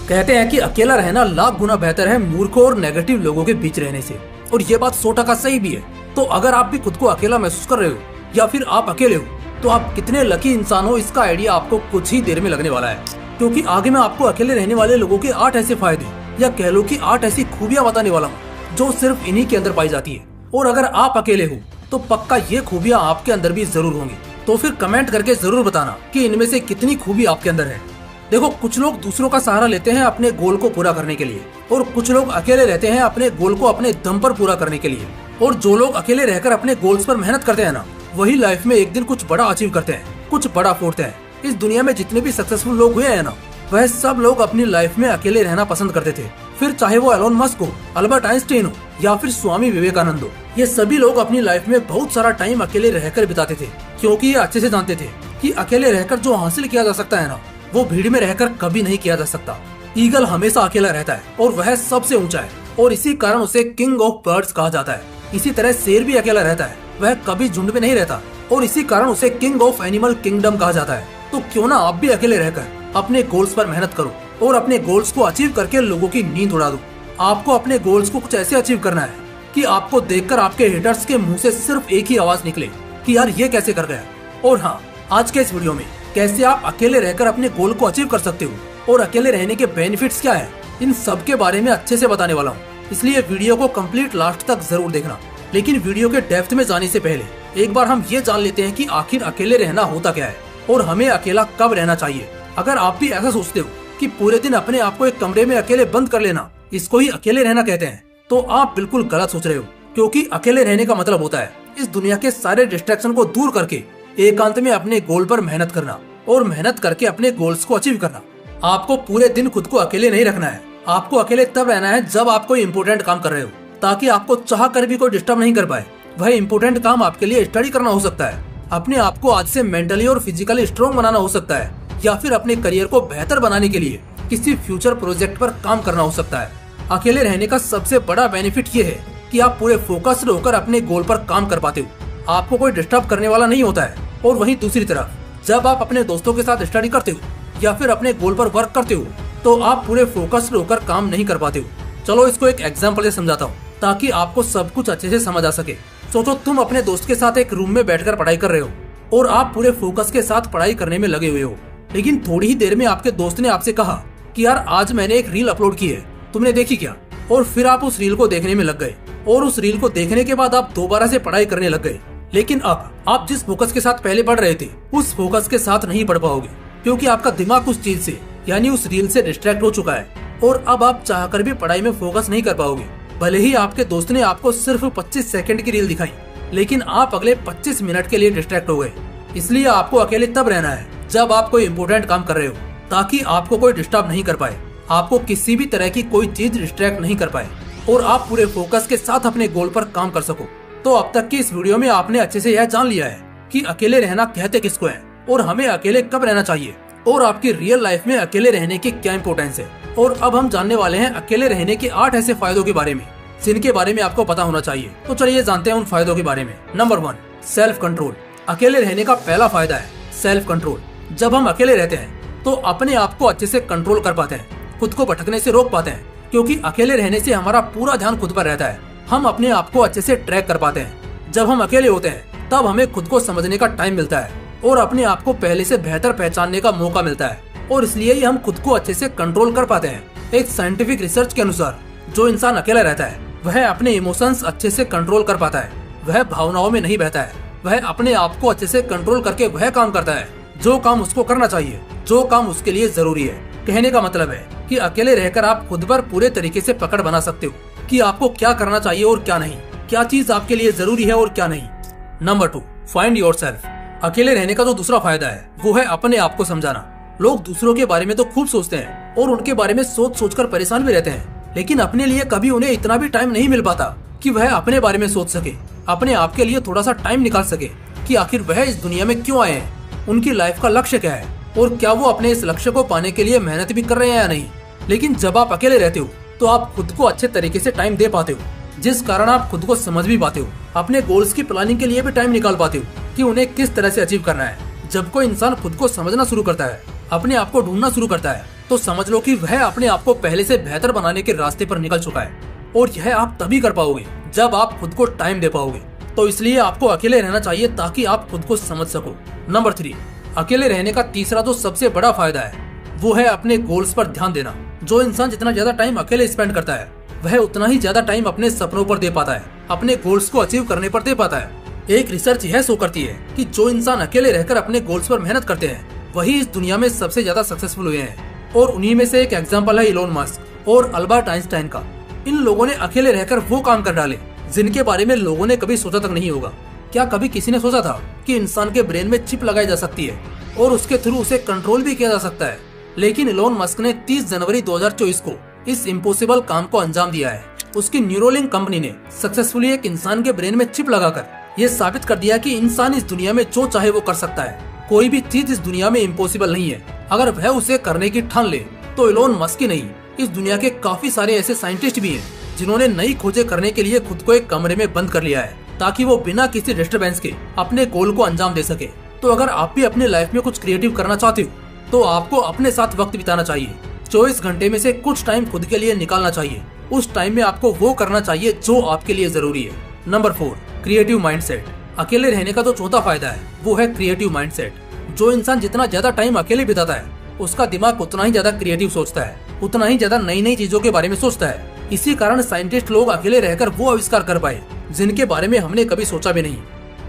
कहते हैं कि अकेला रहना लाख गुना बेहतर है मूर्खों और नेगेटिव लोगों के बीच रहने से, और ये बात 100% सही भी है। तो अगर आप भी खुद को अकेला महसूस कर रहे हो या फिर आप अकेले हो, तो आप कितने लकी इंसान हो, इसका आइडिया आपको कुछ ही देर में लगने वाला है। क्योंकि आगे मैं आपको अकेले रहने वाले लोगों के 8 ऐसे फायदे या कह लो कि 8 ऐसी खूबियां बताने वाला हूँ जो सिर्फ इन्हीं के अंदर पाई जाती है। और अगर आप अकेले हो तो पक्का ये खूबियां आपके अंदर भी जरूर होंगी। तो फिर कमेंट करके जरूर बताना कि इनमें से कितनी खूबी आपके अंदर है। देखो, कुछ लोग दूसरों का सहारा लेते हैं अपने गोल को पूरा करने के लिए, और कुछ लोग अकेले रहते हैं अपने गोल को अपने दम पर पूरा करने के लिए। और जो लोग अकेले रहकर अपने गोल्स पर मेहनत करते हैं ना, वही लाइफ में एक दिन कुछ बड़ा अचीव करते हैं, कुछ बड़ा फोड़ते हैं। इस दुनिया में जितने भी सक्सेसफुल लोग हुए हैं ना, वह सब लोग अपनी लाइफ में अकेले रहना पसंद करते थे। फिर चाहे वो एलोन मस्क हो, अल्बर्ट आइंस्टाइन हो या फिर स्वामी विवेकानंद हो, ये सभी लोग अपनी लाइफ में बहुत सारा टाइम अकेले रहकर बिताते थे, क्योंकि ये अच्छे से जानते थे कि अकेले रहकर जो हासिल किया जा सकता है ना, वो भीड़ में रहकर कभी नहीं किया जा सकता। ईगल हमेशा अकेला रहता है और वह सबसे ऊंचा है, और इसी कारण उसे किंग ऑफ बर्ड्स कहा जाता है। इसी तरह शेर भी अकेला रहता है, वह कभी झुंड में नहीं रहता, और इसी कारण उसे किंग ऑफ एनिमल किंगडम कहा जाता है। तो क्यों ना आप भी अकेले रहकर अपने गोल्स पर मेहनत करो और अपने गोल्स को अचीव करके लोगों की नींद उड़ा दो। आपको अपने गोल्स को कुछ ऐसे अचीव करना है कि आपको देखकर आपके हेटर्स के मुंह से सिर्फ एक ही आवाज निकले कि यार ये कैसे कर गया। और हाँ, आज के इस वीडियो में कैसे आप अकेले रहकर अपने गोल को अचीव कर सकते हो और अकेले रहने के बेनिफिट्स क्या है, इन सब के बारे में अच्छे से बताने वाला हूँ। इसलिए वीडियो को कंप्लीट लास्ट तक जरूर देखना। लेकिन वीडियो के डेप्थ में जाने से पहले एक बार हम ये जान लेते हैं कि आखिर अकेले रहना होता क्या है और हमें अकेला कब रहना चाहिए। अगर आप भी ऐसा सोचते हो कि पूरे दिन अपने आप को एक कमरे में अकेले बंद कर लेना, इसको ही अकेले रहना कहते हैं, तो आप बिल्कुल गलत सोच रहे हो। क्योंकि अकेले रहने का मतलब होता है इस दुनिया के सारे डिस्ट्रैक्शन को दूर करके एकांत में अपने गोल पर मेहनत करना और मेहनत करके अपने गोल्स को अचीव करना। आपको पूरे दिन खुद को अकेले नहीं रखना है। आपको अकेले तब रहना है जब आप कोई इम्पोर्टेंट काम कर रहे हो, ताकि आपको चाह कर भी कोई डिस्टर्ब नहीं कर पाए। वह इम्पोर्टेंट काम आपके लिए स्टडी करना हो सकता है, अपने आप को आज से मेंटली और फिजिकली स्ट्रॉन्ग बनाना हो सकता है, या फिर अपने करियर को बेहतर बनाने के लिए किसी फ्यूचर प्रोजेक्ट पर काम करना हो सकता है। अकेले रहने का सबसे बड़ा बेनिफिट ये है कि आप पूरे फोकस्ड होकर अपने गोल पर काम कर पाते हो। आपको कोई डिस्टर्ब करने वाला नहीं होता है। और वहीं दूसरी तरफ जब आप अपने दोस्तों के साथ स्टडी करते हो या फिर अपने गोल पर वर्क करते हो, तो आप पूरे फोकस्ड होकर काम नहीं कर पाते हो। चलो इसको एक एग्जाम्पल से समझाता हूँ ताकि आपको सब कुछ अच्छे से समझ आ सके। सोचो तुम अपने दोस्त के साथ एक रूम में बैठकर पढ़ाई कर रहे हो और आप पूरे फोकस के साथ पढ़ाई करने में लगे हुए हो। लेकिन थोड़ी ही देर में आपके दोस्त ने आपसे कहा कि यार आज मैंने एक रील अपलोड की है, तुमने देखी क्या? और फिर आप उस रील को देखने में लग गए, और उस रील को देखने के बाद आप दोबारा से पढ़ाई करने लग गए। लेकिन अब आप जिस फोकस के साथ पहले पढ़ रहे थे, उस फोकस के साथ नहीं पढ़ पाओगे, क्योंकि आपका दिमाग उस चीज से यानी उस रील से डिस्ट्रैक्ट हो चुका है, और अब आप चाहकर भी पढ़ाई में फोकस नहीं कर पाओगे। भले ही आपके दोस्त ने आपको सिर्फ 25 सेकंड की रील दिखाई, लेकिन आप अगले 25 मिनट के लिए डिस्ट्रैक्ट हो गए। इसलिए आपको अकेले तब रहना है जब आप कोई इम्पोर्टेंट काम कर रहे हो, ताकि आपको कोई डिस्टर्ब नहीं कर पाए, आपको किसी भी तरह की कोई चीज डिस्ट्रैक्ट नहीं कर पाए, और आप पूरे फोकस के साथ अपने गोल पर काम कर सको। तो अब तक की इस वीडियो में आपने अच्छे से यह जान लिया है कि अकेले रहना कहते किसको है, और हमें अकेले कब रहना चाहिए, और आपकी रियल लाइफ में अकेले रहने की क्या इंपॉर्टेंस है। और अब हम जानने वाले हैं अकेले रहने के 8 ऐसे फायदों के बारे में जिनके बारे में आपको पता होना चाहिए। तो चलिए जानते हैं उन फायदों के बारे में। Number 1, self control. अकेले रहने का पहला फायदा है सेल्फ कंट्रोल। जब हम अकेले रहते हैं तो अपने आप को अच्छे से कंट्रोल कर पाते हैं, खुद को भटकने से रोक पाते हैं, क्योंकि अकेले रहने से हमारा पूरा ध्यान खुद पर रहता है। हम अपने आप को अच्छे से ट्रैक कर पाते हैं। जब हम अकेले होते हैं तब हमें खुद को समझने का टाइम मिलता है और अपने आप को पहले से बेहतर पहचानने का मौका मिलता है, और इसलिए ही हम खुद को अच्छे से कंट्रोल कर पाते हैं। एक साइंटिफिक रिसर्च के अनुसार जो इंसान अकेला रहता है वह अपने इमोशंस अच्छे से कंट्रोल कर पाता है, वह भावनाओं में नहीं बहता है, वह अपने आप को अच्छे से कंट्रोल करके वह काम करता है जो काम उसको करना चाहिए, जो काम उसके लिए जरूरी है। कहने का मतलब है कि अकेले रहकर आप खुद पर पूरे तरीके से पकड़ बना सकते हो कि आपको क्या करना चाहिए और क्या नहीं, क्या चीज आपके लिए जरूरी है और क्या नहीं। Number 2, find yourself. अकेले रहने का जो दूसरा फायदा है वो है अपने आप को समझाना। लोग दूसरों के बारे में तो खूब सोचते हैं और उनके बारे में सोच सोचकर परेशान भी रहते हैं, लेकिन अपने लिए कभी उन्हें इतना भी टाइम नहीं मिल पाता कि वह अपने बारे में सोच सके, अपने आप के लिए थोड़ा सा टाइम निकाल सके कि आखिर वह इस दुनिया में क्यों आए हैं, उनकी लाइफ का लक्ष्य क्या है, और क्या वो अपने इस लक्ष्य को पाने के लिए मेहनत भी कर रहे हैं या नहीं। लेकिन जब आप अकेले रहते हो तो आप खुद को अच्छे तरीके से टाइम दे पाते हो, जिस कारण आप खुद को समझ भी पाते हो, अपने गोल्स की प्लानिंग के लिए भी टाइम निकाल पाते हो कि उन्हें किस तरह से अचीव करना है। जब कोई इंसान खुद को समझना शुरू करता है, अपने आप को ढूंढना शुरू करता है, तो समझ लो कि वह अपने आप को पहले से बेहतर बनाने के रास्ते पर निकल चुका है। और यह आप तभी कर पाओगे जब आप खुद को टाइम दे पाओगे। तो इसलिए आपको अकेले रहना चाहिए ताकि आप खुद को समझ सको। नंबर 3, अकेले रहने का तीसरा जो सबसे बड़ा फायदा है वो है अपने गोल्स पर ध्यान देना। जो इंसान जितना ज्यादा टाइम अकेले स्पेंड करता है वह उतना ही ज्यादा टाइम अपने सपनों पर दे पाता है, अपने गोल्स को अचीव करने पर दे पाता है। एक रिसर्च यह शो करती है कि जो इंसान अकेले रहकर अपने गोल्स पर मेहनत करते हैं वही इस दुनिया में सबसे ज्यादा सक्सेसफुल हुए हैं। और उन्हीं में से एक एग्जांपल है इलोन मस्क और अल्बर्ट आइंस्टाइन का। इन लोगों ने अकेले रहकर वो काम कर डाले जिनके बारे में लोगों ने कभी सोचा तक नहीं होगा। क्या कभी किसी ने सोचा था कि इंसान के ब्रेन में चिप लगाई जा सकती है और उसके थ्रू उसे कंट्रोल भी किया जा सकता है? लेकिन इलोन मस्क ने 30 जनवरी 2024 को इस इम्पॉसिबल काम को अंजाम दिया है। उसकी न्यूरोलिंक कंपनी ने सक्सेसफुली एक इंसान के ब्रेन में चिप लगाकर ये साबित कर दिया कि इंसान इस दुनिया में जो चाहे वो कर सकता है। कोई भी चीज इस दुनिया में इम्पॉसिबल नहीं है। अगर वह उसे करने की ठान ले तो इलोन मस्क ही नहीं, इस दुनिया के काफी सारे ऐसे साइंटिस्ट भी हैं जिन्होंने नई खोजें करने के लिए खुद को एक कमरे में बंद कर लिया है ताकि वो बिना किसी डिस्टरबेंस के अपने गोल को अंजाम दे सके। तो अगर आप भी अपने लाइफ में कुछ क्रिएटिव करना चाहते हो तो आपको अपने साथ वक्त बिताना चाहिए। 24 घंटे में से कुछ टाइम खुद के लिए निकालना चाहिए। उस टाइम में आपको वो करना चाहिए जो आपके लिए जरूरी है। Number 4, creative mindset. अकेले रहने का जो चौथा फायदा है वो है क्रिएटिव माइंडसेट। जो इंसान जितना ज्यादा टाइम अकेले बिताता है उसका दिमाग उतना ही ज्यादा क्रिएटिव सोचता है, उतना ही ज्यादा नई नई चीजों के बारे में सोचता है। इसी कारण साइंटिस्ट लोग अकेले रहकर वो आविष्कार कर पाए जिनके बारे में हमने कभी सोचा भी नहीं,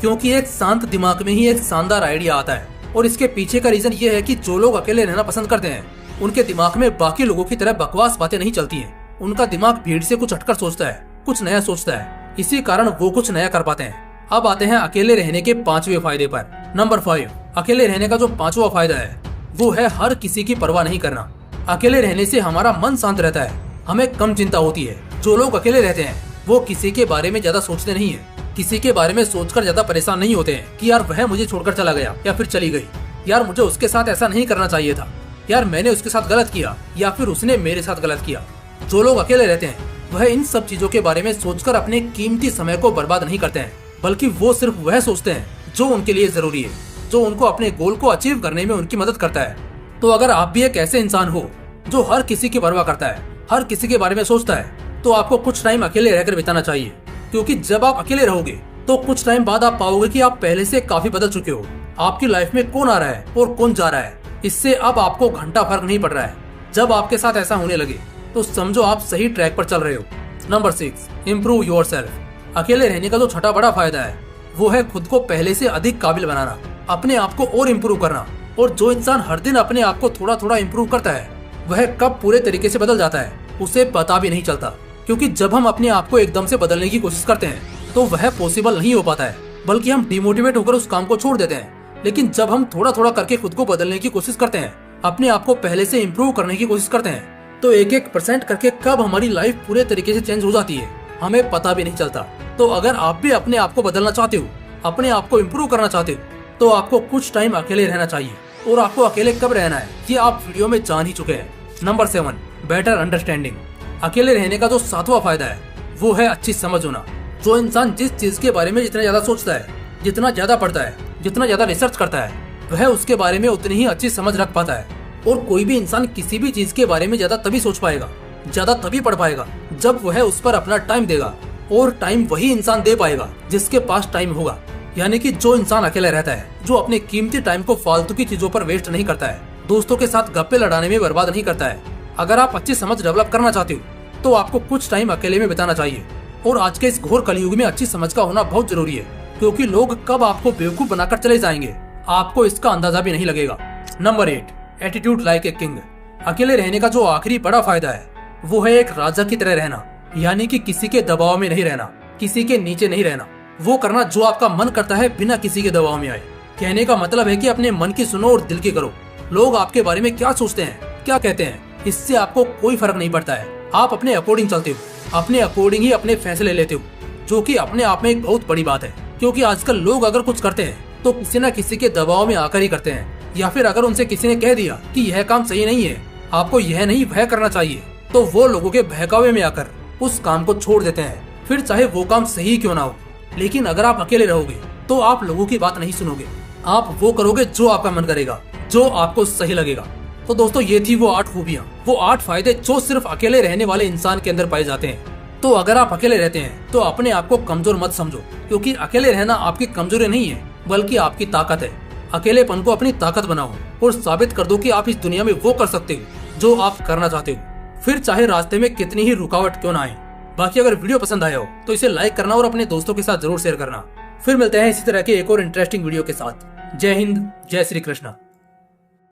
क्योंकि एक शांत दिमाग में ही एक शानदार आइडिया आता है। और इसके पीछे का रीजन ये है कि जो लोग अकेले रहना पसंद करते हैं उनके दिमाग में बाकी लोगों की तरह बकवास बातें नहीं चलती हैं। उनका दिमाग भीड़ से कुछ हटकर सोचता है, कुछ नया सोचता है। इसी कारण वो कुछ नया कर पाते हैं। अब आते हैं अकेले रहने के 5वें फायदे पर। नंबर 5, अकेले रहने का जो 5वां फायदा है वो है हर किसी की परवाह नहीं करना। अकेले रहने से हमारा मन शांत रहता है, हमें कम चिंता होती है। जो लोग अकेले रहते हैं वो किसी के बारे में ज्यादा सोचते नहीं है, किसी के बारे में सोचकर ज्यादा परेशान नहीं होते हैं कि यार वह मुझे छोड़कर चला गया या फिर चली गई, यार मुझे उसके साथ ऐसा नहीं करना चाहिए था, यार मैंने उसके साथ गलत किया या फिर उसने मेरे साथ गलत किया। जो लोग अकेले रहते हैं वह इन सब चीजों के बारे में सोचकर अपने कीमती समय को बर्बाद नहीं करते हैं, बल्कि वो सिर्फ वह सोचते हैं जो उनके लिए जरूरी है, जो उनको अपने गोल को अचीव करने में उनकी मदद करता है। तो अगर आप भी एक ऐसे इंसान हो जो हर किसी की परवाह करता है, हर किसी के बारे में सोचता है, तो आपको कुछ टाइम अकेले रहकर बिताना चाहिए। क्योंकि जब आप अकेले रहोगे तो कुछ टाइम बाद आप पाओगे कि आप पहले से काफी बदल चुके हो। आपकी लाइफ में कौन आ रहा है और कौन जा रहा है, इससे अब आपको घंटा फर्क नहीं पड़ रहा है। जब आपके साथ ऐसा होने लगे तो समझो आप सही ट्रैक पर चल रहे हो। Number 6, improve yourself. अकेले रहने का जो छठा बड़ा फायदा है वो है खुद को पहले से अधिक काबिल बनाना, अपने आप को और इम्प्रूव करना। और जो इंसान हर दिन अपने आप को थोड़ा थोड़ा इम्प्रूव करता है वह कब पूरे तरीके से बदल जाता है उसे पता भी नहीं चलता। क्योंकि जब हम अपने आप को एकदम से बदलने की कोशिश करते हैं तो वह पॉसिबल नहीं हो पाता है, बल्कि हम डिमोटिवेट होकर उस काम को छोड़ देते हैं। लेकिन जब हम थोड़ा थोड़ा करके खुद को बदलने की कोशिश करते हैं, अपने आप को पहले से इम्प्रूव करने की कोशिश करते हैं, तो 1-1% करके कब हमारी लाइफ पूरे तरीके से चेंज हो जाती है हमें पता भी नहीं चलता। तो अगर आप भी अपने आप को बदलना चाहते हो, अपने आप को इम्प्रूव करना चाहते हो, तो आपको कुछ टाइम अकेले रहना चाहिए। और आपको अकेले कब रहना है ये आप वीडियो में जान ही चुके हैं। Number 7, better understanding. अकेले रहने का जो 7वां फायदा है वो है अच्छी समझ होना। जो इंसान जिस चीज के बारे में जितना ज्यादा सोचता है, जितना ज्यादा पढ़ता है, जितना ज्यादा रिसर्च करता है, वह उसके बारे में उतनी ही अच्छी समझ रख पाता है। और कोई भी इंसान किसी भी चीज के बारे में ज्यादा तभी सोच पाएगा, ज्यादा तभी पढ़ पाएगा जब वह उस पर अपना टाइम देगा। और टाइम वही इंसान दे पाएगा जिसके पास टाइम होगा। यानी कि जो इंसान अकेले रहता है, जो अपने कीमती टाइम को फालतू की चीजों पर वेस्ट नहीं करता है, दोस्तों के साथ गप्पे लड़ाने में बर्बाद नहीं करता है। अगर आप अच्छी समझ डेवलप करना चाहते हो तो आपको कुछ टाइम अकेले में बिताना चाहिए। और आज के इस घोर कलयुग में अच्छी समझ का होना बहुत जरूरी है, क्योंकि लोग कब आपको बेवकूफ बनाकर चले जाएंगे आपको इसका अंदाजा भी नहीं लगेगा। Number 8, attitude like a king. अकेले रहने का जो आखिरी बड़ा फायदा है वो है एक राजा की तरह रहना। यानी कि किसी के दबाव में नहीं रहना, किसी के नीचे नहीं रहना, वो करना जो आपका मन करता है बिना किसी के दबाव में आए। कहने का मतलब है कि अपने मन की सुनो और दिल की करो। लोग आपके बारे में क्या सोचते हैं, क्या कहते हैं, इससे आपको कोई फर्क नहीं पड़ता है। आप अपने अकॉर्डिंग चलते हो, अपने अकॉर्डिंग ही अपने फैसले लेते हो, जो कि अपने आप में एक बहुत बड़ी बात है। क्योंकि आजकल लोग अगर कुछ करते हैं तो किसी न किसी के दबाव में आकर ही करते हैं, या फिर अगर उनसे किसी ने कह दिया कि यह काम सही नहीं है, आपको यह नहीं वह करना चाहिए, तो वो लोगों के बहकावे में आकर उस काम को छोड़ देते हैं, फिर चाहे वो काम सही क्यों ना हो। लेकिन अगर आप अकेले रहोगे तो आप लोगों की बात नहीं सुनोगे, आप वो करोगे जो आपका मन करेगा, जो आपको सही लगेगा। तो दोस्तों ये थी वो 8 खूबियाँ, वो 8 फायदे जो सिर्फ अकेले रहने वाले इंसान के अंदर पाए जाते हैं। तो अगर आप अकेले रहते हैं तो अपने आप को कमजोर मत समझो, क्योंकि अकेले रहना आपकी कमजोरी नहीं है बल्कि आपकी ताकत है। अकेलेपन को अपनी ताकत बनाओ और साबित कर दो कि आप इस दुनिया में वो कर सकते हो जो आप करना चाहते हो, फिर चाहे रास्ते में कितनी ही रुकावट क्यों ना आए। बाकी अगर वीडियो पसंद आया हो तो इसे लाइक करना और अपने दोस्तों के साथ जरूर शेयर करना। फिर मिलते हैं इसी तरह के एक और इंटरेस्टिंग वीडियो के साथ। जय हिंद, जय श्री कृष्णा।